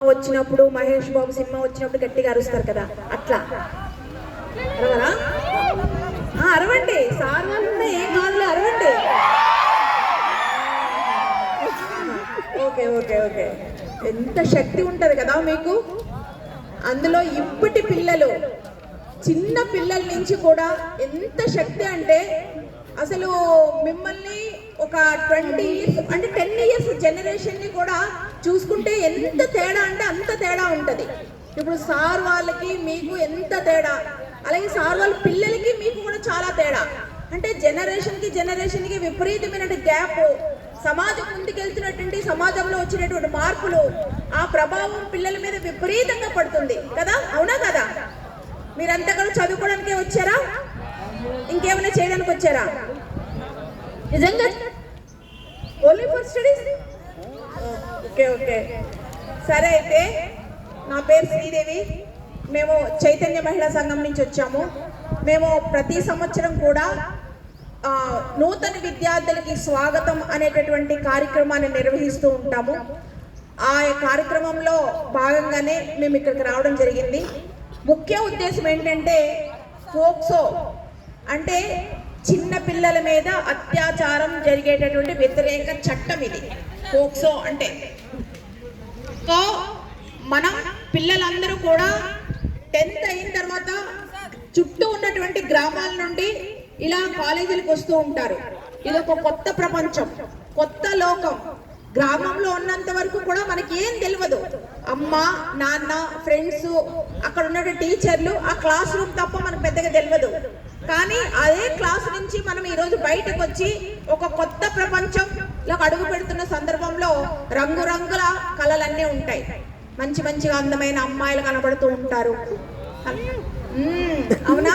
వచ్చినప్పుడు మహేష్ బాబు సినిమా వచ్చినప్పుడు గట్టిగా అరుస్తారు కదా, అట్లా అరవరా? అరవండి, సార్ వాళ్ళు ఏం కాదులే, అరవండి. Okay okay okay. ఎంత శక్తి ఉంటది కదా మీకు అందులో. ఇప్పటి పిల్లలు, చిన్న పిల్లల నుంచి కూడా ఎంత శక్తి అంటే అసలు మిమ్మల్ని ఒక 20 ఇయర్స్ అంటే 10 ఇయర్స్ జనరేషన్ని కూడా చూసుకుంటే ఎంత తేడా అంటే అంత తేడా ఉంటుంది. ఇప్పుడు సార్ వాళ్ళకి మీకు ఎంత తేడా, అలాగే సార్ వాళ్ళ పిల్లలకి మీకు కూడా చాలా తేడా. అంటే జనరేషన్కి విపరీతమైన గ్యాప్. సమాజం ముందుకెళ్తున్నటువంటి సమాజంలో వచ్చినటువంటి మార్పులు, ఆ ప్రభావం పిల్లల మీద విపరీతంగా పడుతుంది కదా, అవునా కదా? మీరంతా కూడా చదువుకోవడానికే వచ్చారా, ఇంకేమైనా చేయడానికి వచ్చారా? నిజంగా only for studies? Okay okay సరే. అయితే నా పేరు శ్రీదేవి, మేము చైతన్య మహిళా సంఘం నుంచి వచ్చాము. మేము ప్రతి సంవత్సరం కూడా నూతన విద్యార్థులకి స్వాగతం అనేటటువంటి కార్యక్రమాన్ని నిర్వహిస్తూ ఉంటాము. ఆ కార్యక్రమంలో భాగంగానే మేము ఇక్కడికి రావడం జరిగింది. ముఖ్య ఉద్దేశం ఏంటంటే ఫోక్సో అంటే చిన్న పిల్లల మీద అత్యాచారం జరిగేటటువంటి వ్యతిరేక చట్టం ఇది ఫోక్సో అంటే. సో మనం పిల్లలందరూ కూడా 10th అయిన తర్వాత చుట్టూ ఉన్నటువంటి గ్రామాల నుండి ఇలా కాలేజీలకు వస్తూ ఉంటారు. ఇది ఒక కొత్త ప్రపంచం, కొత్త లోకం. గ్రామంలో ఉన్నంత వరకు కూడా మనకి ఏం తెలియదు. అమ్మ నాన్న ఫ్రెండ్స్ అక్కడ ఉన్న టీచర్లు, ఆ క్లాస్ రూమ్ తప్ప మనకు పెద్దగా తెలియదు. కానీ అదే క్లాస్ నుంచి మనం ఈరోజు బయటకు వచ్చి ఒక కొత్త ప్రపంచంలో అడుగు పెడుతున్న సందర్భంలో రంగురంగుల కళలన్నీ ఉంటాయి. మంచిగా అందమైన అమ్మాయిలు కనబడుతూ ఉంటారు, అవునా?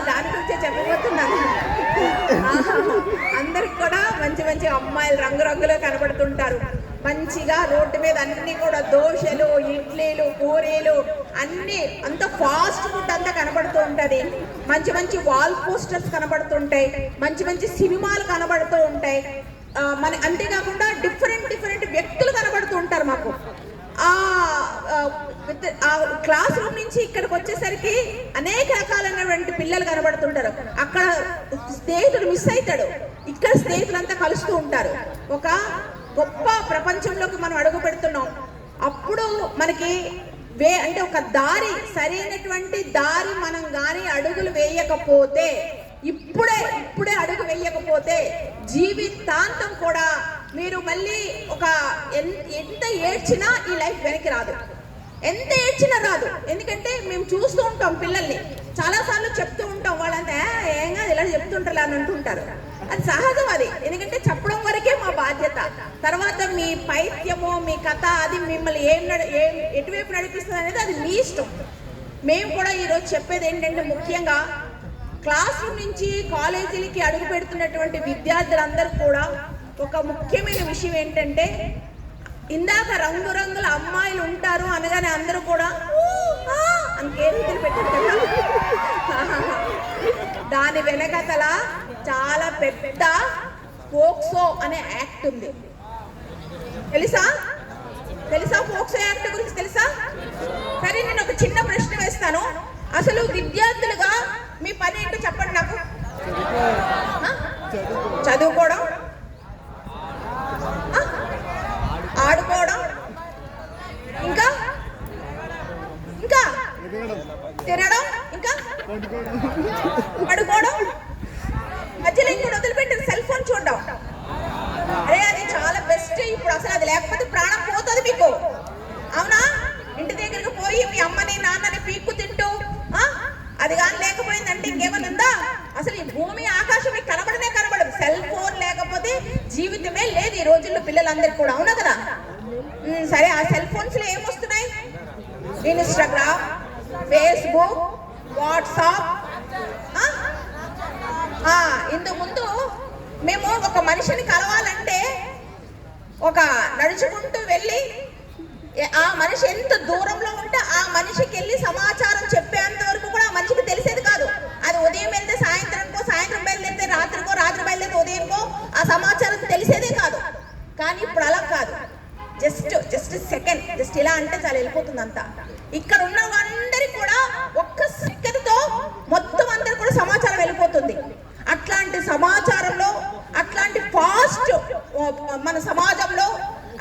దాని గురించే చెప్పబోతున్నాను. అందరికి కూడా మంచి అమ్మాయిలు రంగురంగులో కనబడుతుంటారు. మంచిగా రోడ్డు మీద అన్ని కూడా దోశలు, ఇడ్లీలు, పూరీలు అన్ని అంత ఫాస్ట్ ఫుడ్ అంతా కనబడుతూ ఉంటది. మంచి వాల్ పోస్టర్స్ కనబడుతుంటాయి, మంచి సినిమాలు కనబడుతూ ఉంటాయి. మన అంతేకాకుండా డిఫరెంట్ వ్యక్తులు కనబడుతూ ఉంటారు మాకు. ఆ క్లాస్ రూమ్ నుంచి ఇక్కడికి వచ్చేసరికి అనేక రకాలైనటువంటి పిల్లలు కనబడుతుంటారు. అక్కడ స్నేహితుడు మిస్ అవుతాడు, ఇక్కడ స్నేహితులంతా కలుస్తూ ఉంటారు. ఒక గొప్ప ప్రపంచంలోకి మనం అడుగు పెడుతున్నాం. అప్పుడు మనకి అంటే ఒక దారి, సరైనటువంటి దారి మనం కానీ అడుగులు వేయకపోతే, ఇప్పుడే అడుగు వేయకపోతే జీవితాంతం కూడా మీరు మళ్ళీ ఎంత ఏడ్చినా ఈ లైఫ్ వెనక్కి రాదు. ఎంత ఏడ్చినా రాదు. ఎందుకంటే మేము చూస్తూ ఉంటాం పిల్లల్ని, చాలాసార్లు చెప్తూ ఉంటాం. వాళ్ళంతా ఏం కాదు ఇలా చెప్తుంటారు అని అంటుంటారు. అది సహజం అది, ఎందుకంటే చెప్పడం వరకే మా బాధ్యత. తర్వాత మీ పైత్యమో మీ కథ అది మిమ్మల్ని ఎటువైపు నడిపిస్తుంది అనేది అది మీ ఇష్టం. మేము కూడా ఈరోజు చెప్పేది ఏంటంటే ముఖ్యంగా క్లాస్ రూమ్ నుంచి కాలేజీలకి అడుగు పెడుతున్నటువంటి విద్యార్థులందరూ కూడా ఒక ముఖ్యమైన విషయం ఏంటంటే, ఇందాక రంగురంగుల అమ్మాయిలు ఉంటారు అనగానే అందరూ కూడా అని కేరింతలు పెట్టారు కదా. దాని వెనకతల చాలా పెద్ద ఫోక్సో అనే యాక్ట్ ఉంది. తెలుసా ఫోక్సో యాక్ట్ గురించి తెలుసా? సరే, నేను ఒక చిన్న ప్రశ్న వేస్తాను. అసలు విద్యార్థులుగా మీ పని ఏంటో చెప్పండి నాకు. చదువుకోవడం, ఆడుకోవడం, ఇంకా తినడం, ఇంకా పడుకోవడం, మధ్యలో ఇంకోటి వదిలిపెట్టి సెల్ ఫోన్ చూడడం. అరే అది చాలా బెస్ట్. ఇప్పుడు అసలు అది లేకపోతే ప్రాణం పోతుంది మీకు, అవునా? ఇంటి దగ్గరికి పోయి మీ అమ్మని నాన్నని పీక్కు తింటూ అది కానీ లేకపోయిందంటే ఇంకేమైనా ఉందా? అసలు ఈ భూమి ఆకాశం మీకు కనబడదు. సెల్ ఫోన్ లేకపోతే జీవితమే లేదు ఈ రోజుల్లో పిల్లలందరికీ కూడా, అవునా కదా? సరే, ఆ సెల్ ఫోన్స్ లో ఏమొస్తున్నాయి? Instagram, Facebook, WhatsApp. ఇంతకు ముందు మేము ఒక మనిషిని కలవాలంటే ఒక నడుచుకుంటూ వెళ్ళి ఆ మనిషి ఎంత దూరంలో ఉంటే ఆ మనిషికి వెళ్ళి సమాచారం చెప్పేంత వరకు కూడా ఆ మనిషికి తెలిసేది కాదు. అది ఉదయం వెళ్తే సాయంత్రంకో, సాయంత్రం బయలుదేరితే రాత్రికో, రాత్రి బయలుదేరితే ఉదయంకో ఆ సమాచారం తెలిసేదే కాదు. కానీ ఇప్పుడు అలా కాదు. జస్ట్ సెకండ్, జస్ట్ ఇలా అంటే చాలా వెళ్ళిపోతుంది అంతా. ఇక్కడ ఉన్న అందరికి కూడా ఒక్క సెకండ్తో మొత్తం అందరికి కూడా సమాచారం వెళ్ళిపోతుంది. అట్లాంటి సమాచారంలో, అట్లాంటి ఫాస్ట్ మన సమాజంలో,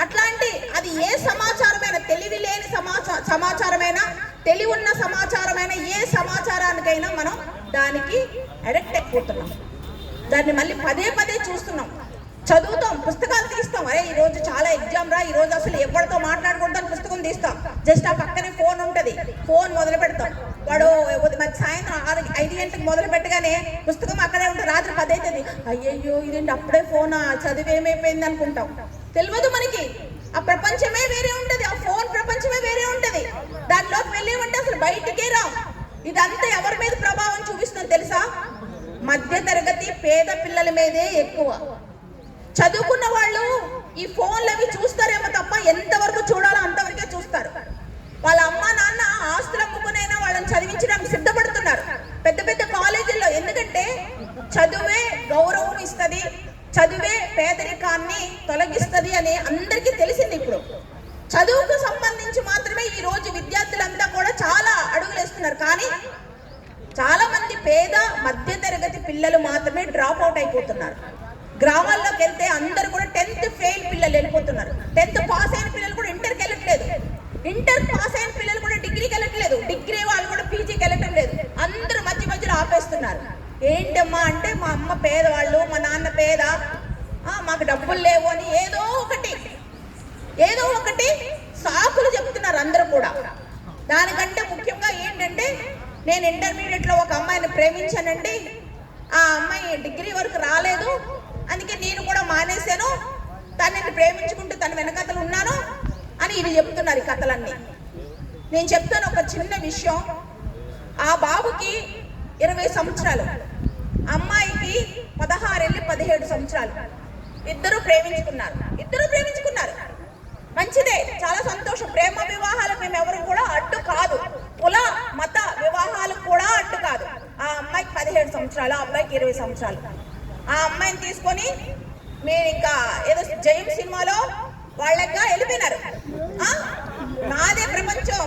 అట్లాంటి అది ఏ సమాచారమైనా, తెలివి లేని సమాచారమైనా, తెలివి ఉన్న సమాచారమైనా, ఏ సమాచారానికైనా మనం దానికి అడిక్ట్ అయిపోతున్నాం. దాన్ని మళ్ళీ పదే పదే చూస్తున్నాం, చదువుతాం, పుస్తకాలు తీస్తాం. అరే ఈరోజు చాలా ఎగ్జామ్ రా, ఈరోజు అసలు ఎవరితో మాట్లాడకూడదని పుస్తకం తీస్తాం. జస్ట్ ఆ పక్కనే ఫోన్ ఉంటుంది, ఫోన్ మొదలు పెడతాం. వాడు సాయంత్రం 5 గంటలకు మొదలు పెట్టగానే పుస్తకం అక్కడే ఉంటుంది. రాత్రి 10 అవుతుంది. అయ్యయ్యో ఇదేంటి అప్పుడే ఫోన్, చదువు ఏమైపోయింది అనుకుంటాం. తెలియదు మనకి. ఆ ప్రపంచమే వేరే ఉంటుంది, ఆ ఫోన్ ప్రపంచమే వేరే ఉంటుంది. దానిలోకి వెళ్ళేమంటే అసలు బయటికే రాం. ఇదంతా ఎవరి మీద ప్రభావం చూపిస్తుందో తెలుసా? మధ్య తరగతి పేద పిల్లల మీదే ఎక్కువ. చదువుకున్న వాళ్ళు ఈ ఫోన్లు అవి చూస్తారేమో తప్ప ఎంతవరకు చూడాలో అంతవరకే చూస్తారు. వాళ్ళ అమ్మ నాన్న ఆస్తులు అమ్ముకునైనా వాళ్ళని చదివించడానికి సిద్ధపడుతున్నారు పెద్ద పెద్ద కాలేజీల్లో. ఎందుకంటే చదువే గౌరవం ఇస్తుంది, చదువే పేదరికాన్ని తొలగిస్తుంది అని అందరికీ తెలిసింది. ఇప్పుడు చదువుకు సంబంధించి మాత్రమే ఈ రోజు విద్యార్థులంతా కూడా చాలా అడుగులు వేస్తున్నారు. కానీ చాలా మంది పేద మధ్య తరగతి పిల్లలు మాత్రమే డ్రాప్ అవుట్ అయిపోతున్నారు. గ్రామాల్లోకి వెళ్తే అందరూ కూడా 10th ఫెయిల్ పిల్లలు వెళ్ళిపోతున్నారు. 10th పాస్ అయిన పిల్లలు కూడా ఇంటర్కి వెళ్ళట్లేదు, ఇంటర్ పాస్ అయిన పిల్లలు కూడా డిగ్రీకి వెళ్ళట్లేదు, డిగ్రీ వాళ్ళు కూడా పీజీకి వెళ్ళటం లేదు. అందరూ మధ్య మధ్యలో ఆపేస్తున్నారు. ఏంటమ్మా అంటే మా అమ్మ పేదవాళ్ళు, మా నాన్న పేద, మాకు డబ్బులు లేవు అని ఏదో ఒకటి సాకులు చెప్తున్నారు అందరూ కూడా. దానికంటే ముఖ్యంగా ఏంటంటే, నేను ఇంటర్మీడియట్లో ఒక అమ్మాయిని ప్రేమించానండి, ఆ అమ్మాయి డిగ్రీ వరకు రాలేదు, అందుకే నేను కూడా మానేశాను, తనని ప్రేమించుకుంటూ తన వెనకతలు ఉన్నాను అని ఇది చెప్తున్నారు ఈ కథలన్నీ. నేను చెప్తాను ఒక చిన్న విషయం. ఆ బాబుకి 20 సంవత్సరాలు, అమ్మాయికి 16 17 సంవత్సరాలు. ఇద్దరు ప్రేమించుకున్నారు. మంచిదే, చాలా సంతోషం. ప్రేమ వివాహాలకు మేము ఎవరు కూడా అడ్డు కాదు, కుల మత వివాహాలకు కూడా అడ్డు కాదు. ఆ అమ్మాయికి 17 సంవత్సరాలు, ఆ అబ్బాయికి 20 సంవత్సరాలు. ఆ అమ్మాయిని తీసుకొని మీరు ఇంకా ఏదో జయం సినిమాలో వాళ్ళగా వెళ్ళిపోయినారు. నాదే ప్రపంచం,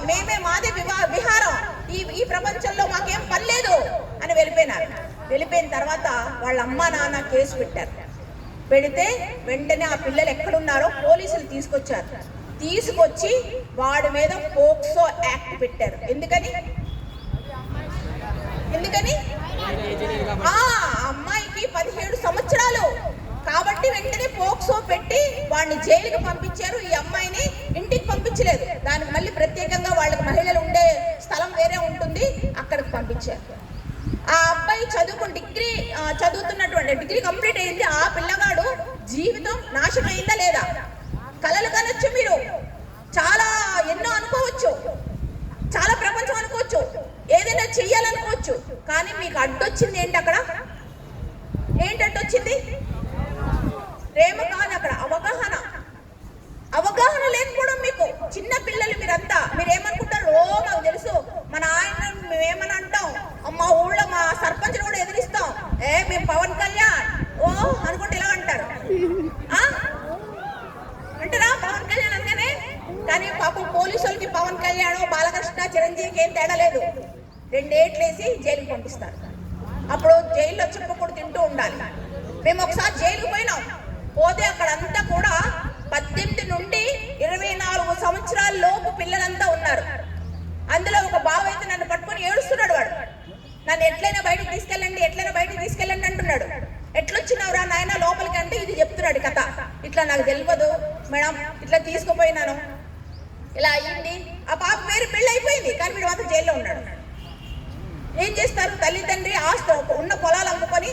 మాదే విహారం, ఈ ప్రపంచంలో మాకేం పని లేదు అని వెళ్ళిపోయినారు. వెళ్ళిపోయిన తర్వాత వాళ్ళ అమ్మ నాన్న కేసు పెట్టారు. పెడితే వెంటనే ఆ పిల్లలు ఎక్కడున్నారో పోలీసులు తీసుకొచ్చి వాడి మీద పోక్సో యాక్ట్ పెట్టారు. ఎందుకని అమ్మాయికి 17 సంవత్సరాలు కాబట్టి వెంటనే పోక్సో పెట్టి వాడిని జైలుకి పంపించారు. ఈ అమ్మాయిని ఇంటికి పంపించలేదు. దానికి మళ్ళీ ప్రత్యేకంగా వాళ్ళకి మహిళలు ఉండే స్థలం వేరే ఉంటుంది, అక్కడికి పంపించారు. ఆ అబ్బాయి డిగ్రీ చదువుతున్నటువంటి, డిగ్రీ కంప్లీట్ అయింది. ఆ పిల్లగాడు జీవితం నాశనం అయిందా లేదా? కలలు కనొచ్చు, మీరు చాలా ఎన్నో అనుకోవచ్చు, చాలా ప్రపంచం అనుకోవచ్చు, ఏదైనా చెయ్యాలనుకోవచ్చు. కానీ మీకు అడ్డొచ్చింది ఏంటి? అక్కడ ఏంటి అడ్డొచ్చింది? ప్రేమ కాదు, అక్కడ అవగాహన లేకపోవడం. మీకు చిన్న పిల్లలు మీరేమనుకుంటారు? మాకు తెలుసు, మన ఆయన మేమేమని అంటాం, మా ఊళ్ళో మా సర్పంచ్ని కూడా ఎదిరిస్తాం, మేము పవన్ కళ్యాణ్ అనుకుంటే ఇలా అంటారు. అంటారా పవన్ కళ్యాణ్ అనగానే? కానీ పాపం పోలీసు వాళ్ళకి పవన్ కళ్యాణ్, బాలకృష్ణ, చిరంజీవికి ఏం తేడా లేదు. 2 ఏట్లేసి జైలుకి పంపిస్తారు. అప్పుడు జైల్లో చుక్కకూడ తింటూ ఉండాలి. మేము ఒకసారి జైలుకి పోతే అక్కడంతా కూడా 18 నుండి 24 సంవత్సరాల లోపు పిల్లలంతా ఉన్నారు. అందులో ఒక బావ అయితే నన్ను పట్టుకొని ఏడుస్తున్నాడు. వాడు నన్ను ఎట్లయినా బయటకు తీసుకెళ్ళండి అంటున్నాడు. ఎట్లొచ్చినావురా నాయన లోపలికి అంటే ఇది చెప్తున్నాడు కథ. ఇట్లా నాకు తెలియదు మేడం, ఇట్లా తీసుకుపోయినాను, ఇలా అయ్యింది. ఆ పాప వేరే పెళ్ళి అయిపోయింది, కానీ వీడు మాత్రం జైల్లో ఉన్నాడు. ఏం చేస్తారు? తల్లిదండ్రి ఆస్తి ఉన్న పొలాలు అమ్ముకొని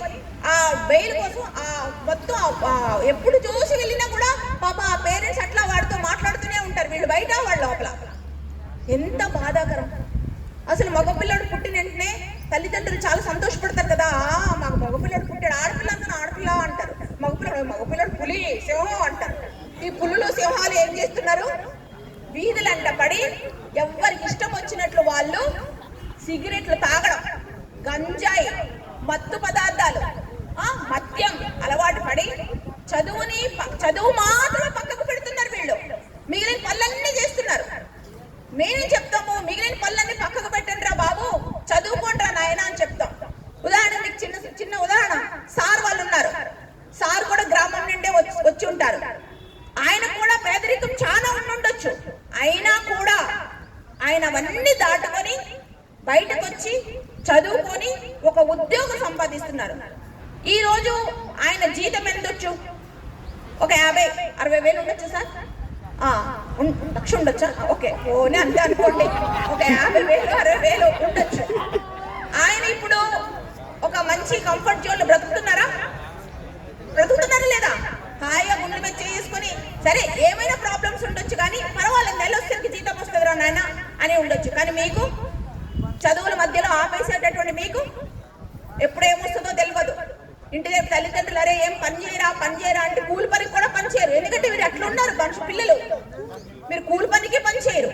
ఆ బెయిల్ కోసం మొత్తం ఎప్పుడు చూసి వెళ్ళినా కూడా పాప ఆ పేరెంట్స్ అట్లా వాడితో మాట్లాడుతూనే ఉంటారు. వీళ్ళు బయట, వాళ్ళ లోపల. ఎంత బాధాకరం అసలు. మగపిల్లడు పుట్టిన వెంటనే తల్లిదండ్రులు చాలా సంతోషపడతారు కదా, మాకు మగపిల్లడు పుట్టాడు, ఆడపిల్ల అంటారు. మగపిల్లడు పులి, సింహం అంటారు. ఈ పులులు సింహాలు ఏం చేస్తున్నారు? వీధులంట పడి ఎవరికి ఇష్టం వచ్చినట్లు వాళ్ళు సిగరెట్లు తాగడం, గంజాయి, మత్తు పదార్థాలు, మద్యం అలవాటు పడి చదువు మాత్రమే పక్కకు పెడుతున్నారు వీళ్ళు. మిగిలిన పనులన్నీ చేస్తున్నారు. మేమేం చెప్తాము, మిగిలిన పనులన్నీ పక్కకు పెట్టండి రా బాబు, చదువుకోండి రా నాయన అని చెప్తాం. ఉదాహరణ మీకు చిన్న ఉదాహరణ, సార్ వాళ్ళు ఉన్నారు. సార్ కూడా గ్రామం నుండే వచ్చి ఉంటారు. ఆయన కూడా పేదరికం చాలా ఉండొచ్చు, అయినా కూడా ఆయన అవన్నీ దాటుకొని బయటకు వచ్చి చదువుకొని ఒక ఉద్యోగం సంపాదిస్తున్నారు. ఈ రోజు ఆయన జీతం ఎంతొచ్చు? ఒక 50-60 వేలు ఉండొచ్చు సార్, లక్ష ఉండొచ్చా? ఓకే, ఓనే అంతే అనుకోండి, ఒక 50,000-60 వేలు ఉండొచ్చు. ఆయన ఇప్పుడు ఒక మంచి కంఫర్ట్ జోన్ లో బ్రతుకుతున్నారా లేదా? హాయిగా గుండె మీద చేసుకుని సరే ఏమైనా ప్రాబ్లమ్స్ ఉండొచ్చు కానీ పర్వాలేదు, నెల వచ్చేసరికి జీతం వస్తుందిరా నాయన అని ఉండొచ్చు. కానీ మీకు చదువుల మధ్యలో ఆపేసేటటువంటి మీకు ఎప్పుడు ఏమొస్తుందో తెలియదు. ఇంటి దగ్గర తల్లిదండ్రులు అరే ఏం పని చేయరా అంటే కూలి పనికి కూడా పని చేయరు. ఎందుకంటే మీరు అట్లా ఉన్నారు మనుషు పిల్లలు, మీరు కూలి పనికి పని చేయరు,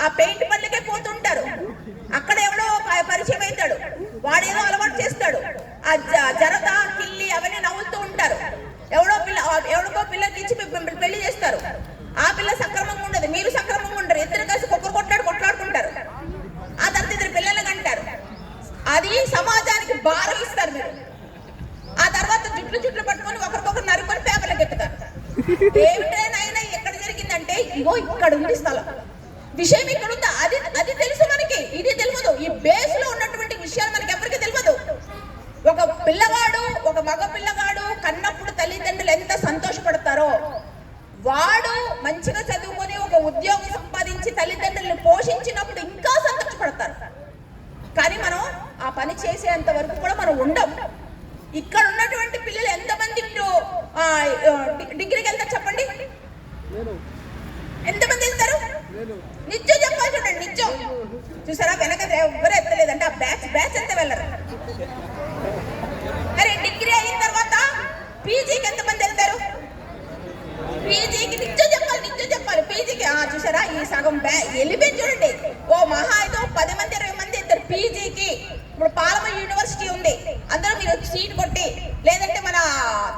ఆ పెయింట్ పనులకే పోతుంటారు. అక్కడ ఎవడో పరిచయం అవుతాడు, వాడేదో అలవాటు చేస్తాడు, ఆ జరద కిల్లి అవన్నీ నవ్వుతూ ఉంటారు. ఎవడికో పిల్లకి ఇచ్చి పెళ్లి చేస్తారు. ఆ పిల్ల సక్రమంగా ఉండదు, మీరు సక్రమంగా ఉండరు, ఇద్దరు కలిసి కొట్లాడుకుంటారు. ఆ తర్వాత ఇద్దరు పిల్లలు అంటారు, అది సమాజానికి భారం ఇస్తారు మీరు. ఆ తర్వాత జుట్లు పట్టుకొని ఒకరికొకరు నరుకొని పేపర్లకు ఎత్తుతారు. ఏమిటైనా ఎక్కడ జరిగిందంటే ఇగో ఇక్కడ ఉంది స్థలం, విషయం ఇక్కడ ఉందా, అది తెలుసు మనకి, ఇది తెలియదు. ఈ బేస్ లో ఉన్నటువంటి విషయాలు మనకి ఎవరికి తెలియదు. ఒక పిల్లగాడు, ఒక మగ పిల్లగాడు కన్నప్పుడు తల్లిదండ్రులు ఎంత సంతోషపడతారో, వాడు మంచిగా చదువుకొని ఒక ఉద్యోగం సంపాదించి తల్లిదండ్రులను పోషించినప్పుడు ఇంకా సంతోషపడతారు. కానీ మనం ఆ పని చేసేంత వరకు కూడా మనం ఉండం. ఇక్కడ ఉన్నటువంటి పిల్లలు ఎంతమంది డిగ్రీకి వెళ్తారు చెప్పండి? ఎంతమంది వెళ్తారు? నిత్యం చెప్పాలి చూడండి, నిత్యం చూసారా, వెనక ఎవరు ఎత్తలేదంటే ఆ బ్యాచ్ ఎంత వెళ్ళరు. అరే డిగ్రీ అయిన తర్వాత పీజీకి ఎంతమంది వెళ్తారు? పీజీకి నిత్యం చెప్పాలి పీజీకి. చూసారా, ఈ సగం వెళ్ళిపోయి చూడండి. ఓ మహా అయితే 10 మంది 20 మంది వెళ్తారు పీజీకి. ఇప్పుడు పాలమ యూనివర్సిటీ ఉంది, అందులో మీరు సీట్ కొట్టి, లేదంటే మన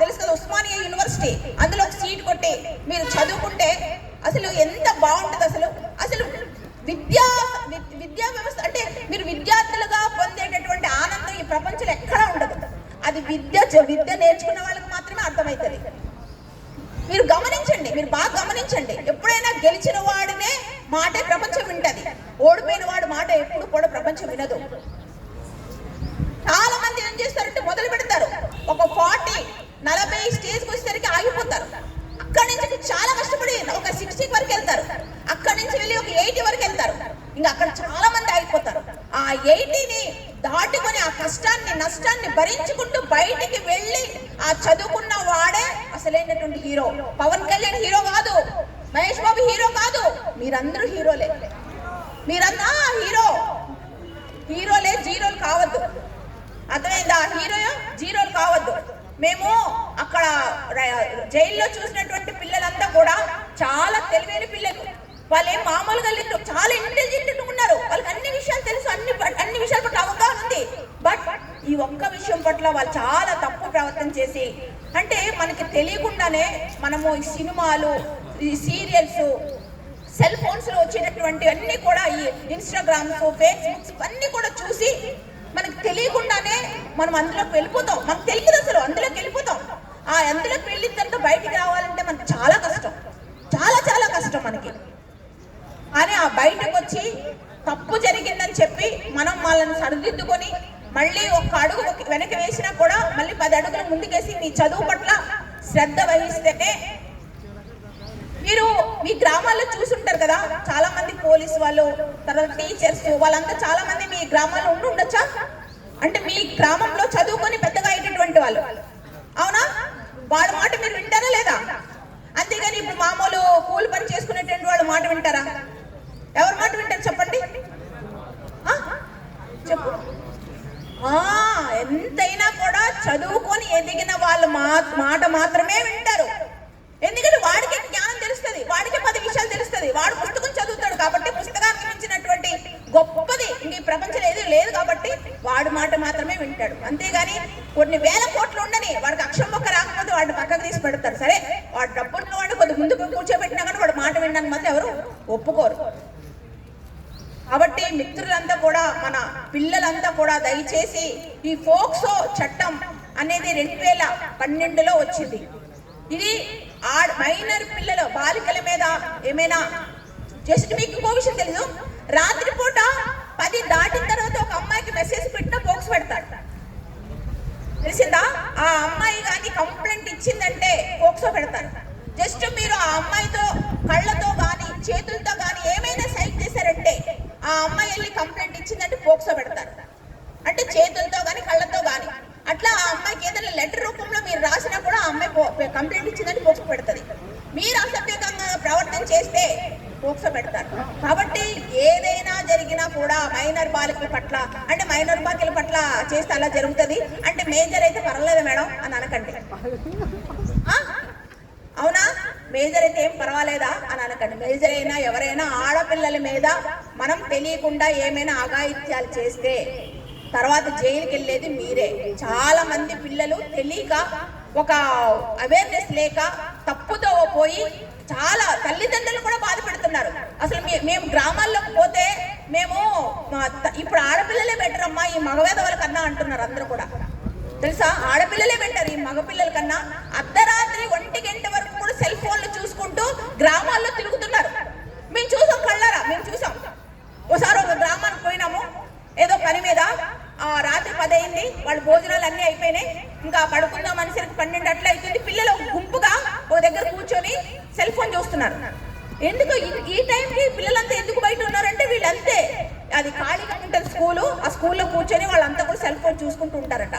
తెలుసు కదా ఉస్మానియా యూనివర్సిటీ, అందులో ఒక సీట్ కొట్టి మీరు చదువుకుంటే అసలు ఎంత బాగుంటుంది. అసలు విద్యా వ్యవస్థ అంటే మీరు విద్యార్థులుగా పొందేటటువంటి ఆనందం ఈ ప్రపంచంలో ఎక్కడా ఉండదు. అది విద్య నేర్చుకున్న వాళ్ళకి మాత్రమే అర్థమవుతుంది. మీరు గమనించండి, మీరు బాగా గమనించండి. ఎప్పుడైనా గెలిచిన వాడినే మాటే ప్రపంచం వింటది, ఓడిపోయిన వాడు మాట ఎప్పుడు కూడా ప్రపంచం వినదు. చాలా మంది ఏం చేస్తారంటే మొదలు పెడతారు, ఒక 40-40 స్టేజ్కి వచ్చేసరికి ఆగిపోతారు. అక్కడి నుంచి చాలా కష్టపడి ఒక 60 వరకు వెళ్తారు, అక్కడి నుంచి వెళ్ళి ఒక 80 వరకు వెళ్తారు. ఇంకా అక్కడ చాలా మంది ఆగిపోతారు. ఆ 80ని దాటుకొని ఆ కష్టాన్ని నష్టాన్ని భరించుకుంటూ బయటికి వెళ్ళి ఆ చదువుకున్న వాడే అసలైనటువంటి హీరో. పవన్ కళ్యాణ్ హీరో కాదు, మహేష్ బాబు హీరో కాదు, మీరందరూ హీరోలే. మీరందరూ హీరోలే, జీరోలు కావద్దు. అర్థమైందా? హీరో జీరోలు కావద్దు. మేము అక్కడ జైల్లో చూసినటువంటి పిల్లలంతా కూడా చాలా తెలివైన పిల్లలు. వాళ్ళు ఏం మామూలుగా లేదు, చాలా ఇంటెలిజెంట్ ఉన్నారు. వాళ్ళకి అన్ని విషయాలు తెలుసు, అన్ని విషయాల పట్ల అవగాహన ఉంది. బట్ ఈ ఒక్క విషయం పట్ల వాళ్ళు చాలా తప్పు ప్రవర్తన చేసి, అంటే మనకి తెలియకుండానే మనము ఈ సినిమాలు, ఈ సీరియల్స్, సెల్ ఫోన్స్ లో వచ్చేటటువంటి అన్ని కూడా, ఈ ఇన్స్టాగ్రామ్స్, ఫేస్బుక్స్ అన్ని కూడా చూసి మనకు తెలియకుండానే మనం అందులోకి వెళ్ళిపోతాం. మనకు తెలియదు అసలు, అందులోకి వెళ్ళిపోతాం. ఆ అందులోకి వెళ్ళిన తర్వాత బయటికి రావాలంటే మనకు చాలా కష్టం, చాలా కష్టం మనకి. కానీ ఆ బయటకు వచ్చి తప్పు జరిగిందని చెప్పి మనం వాళ్ళని సరిదిద్దుకొని మళ్ళీ ఒక అడుగు వెనక్కి వేసినా కూడా మళ్ళీ 10 అడుగులు ముందుకేసి మీ చదువు పట్ల శ్రద్ధ వహిస్తేనే. మీరు మీ గ్రామాల్లో చూసుంటారు కదా, చాలా మంది పోలీసు వాళ్ళు, తర్వాత టీచర్స్, వాళ్ళంతా చాలా మంది మీ గ్రామాల్లో ఉండొచ్చా? అంటే మీ గ్రామంలో చదువుకొని పెద్దగా అయ్యేటటువంటి వాళ్ళు, అవునా? వాళ్ళ మాట మీరు వింటారా లేదా? అంతేగాని ఇప్పుడు మామూలు కూలి పని చేసుకునేటువంటి వాళ్ళ మాట వింటారా? ఎవరి మాట వింటారు చెప్పండి? చెప్పు. ఎంతైనా కూడా చదువుకొని ఎదిగిన వాళ్ళ మాట మాత్రమే వింటారు. ఎందుకంటే వాడికి జ్ఞానం తెలుస్తుంది, వాడికి 10 విషయాలు తెలుస్తుంది, వాడు పుస్తకం చదువుతాడు కాబట్టి, పుస్తకానికి మించినటువంటి గొప్పది ఇంక ఈ ప్రపంచంలో ఏది లేదు కాబట్టి వాడి మాట మాత్రమే వింటాడు. అంతేగాని కొన్ని వేల కోట్లు ఉండని వాడికి అక్షరం మొక్క రాకపోతే వాడిని పక్కకు తీసి పెడతారు. సరే, వాడు డబ్బున్న వాడు కొద్ది ముందు కూర్చోబెట్టినా కానీ వాడు మాట విన్న కాబట్టి మిత్రులంతా కూడా, మన పిల్లలంతా కూడా దయచేసి ఈ ఫోక్సో చట్టం అనేది 2012లో వచ్చింది. ఇది మైనర్ పిల్లలు బాలికల మీద ఏమైనా జస్ట్ మీకు ఇంకో విషయం తెలీదు, రాత్రిపూట 10 దాటిన తర్వాత ఒక అమ్మాయికి మెసేజ్ పెట్టినా ఫోక్స్ పెడతాడు, తెలిసిందా? ఆ అమ్మాయి కానీ కంప్లైంట్ ఇచ్చిందంటే ఫోక్సో పెడతారు. జస్ట్ మీరు ఆ అమ్మాయితో కళ్ళతో కానీ చేతులతో కానీ ఏమైనా సైన్ చేశారంటే ఆ అమ్మాయి వెళ్ళి కంప్లైంట్ ఇచ్చిందంటే ఫోక్సో పెడతారు. అంటే చేతులతో కానీ కళ్ళతో కానీ అట్లా ఆ అమ్మాయికి ఏదైనా లెటర్ రూపంలో మీరు రాసినా కూడా ఆ అమ్మాయి కంప్లైంట్ ఇచ్చిందంటే ఫోక్సో పెడుతుంది. మీరు అసభ్యకంగా ప్రవర్తన చేస్తే ఫోక్సో పెడతారు. కాబట్టి ఏదైనా జరిగినా కూడా మైనర్ బాలికల పట్ల, అంటే మైనర్ బాలికల పట్ల చేస్తే అలా జరుగుతుంది అంటే మేజర్ అయితే పర్వాలేదు మేడం అని అనకండి. అవునా? మేజర్ అయితే ఏం పర్వాలేదా అని అనకండి. మేజర్ అయినా ఎవరైనా ఆడపిల్లల మీద మనం తెలియకుండా ఏమైనా అఘాయిత్యాలు చేస్తే తర్వాత జైలుకి వెళ్ళేది మీరే. చాలా మంది పిల్లలు తెలియక, ఒక అవేర్నెస్ లేక తప్పుతో పోయి చాలా తల్లిదండ్రులు కూడా బాధపెడుతున్నారు. అసలు మేము గ్రామాల్లోకి పోతే మేము ఇప్పుడు ఆడపిల్లలే బెటర్ అమ్మా ఈ మగవేదవుల కన్నా అంటున్నారు అందరూ కూడా, తెలుసా? ఆడపిల్లలే బెటర్ ఈ మగపిల్లల కన్నా. అర్ధరాత్రి 1 గంట వరకు కూడా సెల్ ఫోన్లు చూసుకుంటూ గ్రామాల్లో తిరుగుతున్నారు. మేము చూసాం, కళ్ళారా మేము చూసాం. ఒకసారి ఒక గ్రామానికి పోయినాము ఏదో పని మీద, రాత్రి 10 అయింది, వాళ్ళ భోజనాలు అన్నీ అయిపోయినాయి, ఇంకా పడుకుందాం మనిషికి 12 అట్లా అవుతుంది. పిల్లలు గుంపుగా ఒక దగ్గర కూర్చొని సెల్ ఫోన్ చూస్తున్నారు. ఎందుకు ఈ టైంకి పిల్లలంతా ఎందుకు బయట ఉన్నారంటే వీళ్ళంతే, అది ఖాళీగా ఉంటుంది స్కూలు, ఆ స్కూల్లో కూర్చొని వాళ్ళంతా కూడా సెల్ ఫోన్ చూసుకుంటూ ఉంటారట.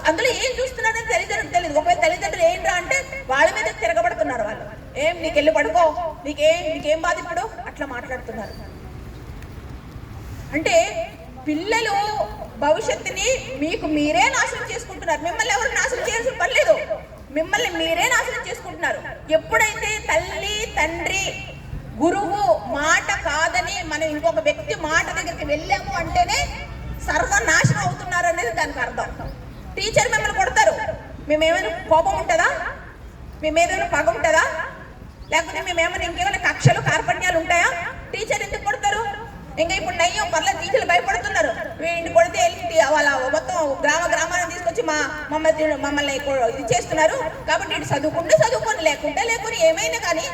అందులో ఏం చూస్తున్నారని తల్లిదండ్రులకు తెలియదు. ఒకవేళ తల్లిదండ్రులు ఏంట్రా అంటే వాళ్ళ మీద తిరగబడుతున్నారు. వాళ్ళు ఏం నీకు వెళ్ళి పడుకో, నీకేం బాధ ఇప్పుడు అట్లా మాట్లాడుతున్నారు. అంటే పిల్లలు భవిష్యత్తుని మీకు మీరే నాశనం చేసుకుంటున్నారు. మిమ్మల్ని ఎవరు నాశనం చేయాల్సిన పని లేదు, మిమ్మల్ని మీరే నాశనం చేసుకుంటున్నారు. ఎప్పుడైతే తల్లి తండ్రి గురువు మాట కాదని మనం ఇంకొక వ్యక్తి మాట దగ్గరికి వెళ్ళాము అంటేనే సర్వనాశనం అవుతున్నారు అనేది దానికి అర్థం. టీచర్ మిమ్మల్ని కొడతారు, మేమేమైనా కోపం ఉంటుందా? మేమేదైనా పగ ఉంటుందా? లేకపోతే మేమేమైనా ఇంకేమైనా కక్షలు కార్పణ్యాలు ఉంటాయా? టీచర్ ఎందుకు కొడతారు? ఇంకా ఇప్పుడు నయ్యం పర్లేదు, టీచర్లు భయపడుతున్నారు. వీడిని కొడితే వెళ్ళి వాళ్ళ మొత్తం గ్రామాన్ని తీసుకొచ్చి మమ్మల్ని ఇది చేస్తున్నారు. కాబట్టి ఇటు చదువుకొని లేకుంటే ఏమైనా కానీ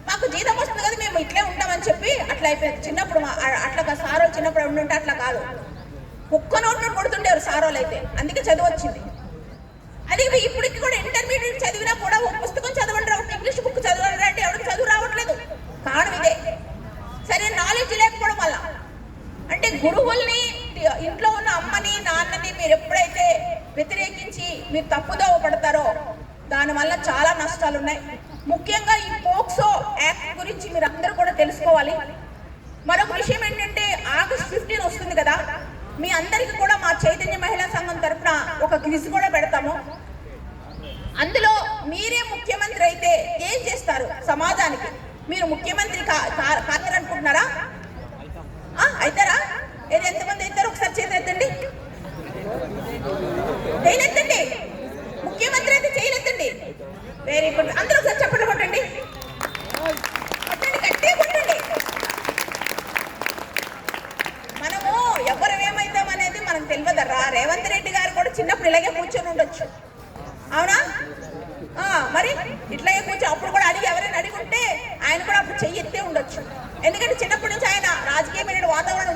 మాకు జీతం వస్తుంది కదా, మేము ఇట్లే ఉంటామని చెప్పి అట్లా అయిపోయింది. చిన్నప్పుడు అట్లా సారోలు చిన్నప్పుడు ఉండుంటే అట్లా కాదు, కుక్క నోట్లో కొడుతుండేవారు సారోలు అయితే, అందుకే చదువు వచ్చింది. అది ఇప్పటికి కూడా ఇంటర్మీడియట్ చదివినా కూడా ఒక పుస్తకం చదవండి, ఒక ఇంగ్లీష్ బుక్ చదవండి అంటే ఎవరికి చదువు రావట్లేదు. కారణం ఇదే, సరే నాలెడ్జ్ లేకపోవడం వల్ల. అంటే గురువుల్ని, ఇంట్లో ఉన్న అమ్మని నాన్నని మీరు ఎప్పుడైతే వ్యతిరేకించి మీరు తప్పుదోవ పడతారో దానివల్ల చాలా నష్టాలు ఉన్నాయి. ముఖ్యంగా ఈ పోక్సో యాక్ట్ గురించి మీరు అందరూ కూడా తెలుసుకోవాలి. మరొక విషయం ఏంటంటే ఆగస్ట్ 15 వస్తుంది కదా, మీ అందరికీ కూడా మా చైతన్య మహిళా సంఘం తరఫున ఒక క్విజ్ కూడా పెడతాము. అందులో మీరే ముఖ్యమంత్రి అయితే ఏం చేస్తారు సమాజానికి? మీరు ముఖ్యమంత్రి కావాలనుకుంటున్నారా? అవుతారా? ఏది ఎంతమంది అవుతారు ఒకసారి చేయలేదండి, చేయలేదండి. ముఖ్యమంత్రి అయితే చేయలేదండి. వెరీ గుడ్, అందరూ ఒకసారి చెప్పండి, కొట్టండి గట్టిగా కొట్టండి. మనము ఎవరు ఏమైతాం అనేది మనకు తెలియదర్రా. రేవంత్ రెడ్డి గారు కూడా చిన్నప్పుడు ఇలాగే కూర్చొని ఉండొచ్చు, అవునా? మరి ఇట్లాగే కూర్చొని అప్పుడు కూడా అడిగి ఎవరైనా అడిగి ఉంటే ఆయన కూడా అప్పుడు చెయ్యి ఎత్తే ఉండొచ్చు. ఎందుకంటే చిన్నప్పటి నుంచి ఆయన రాజకీయమైన వాతావరణం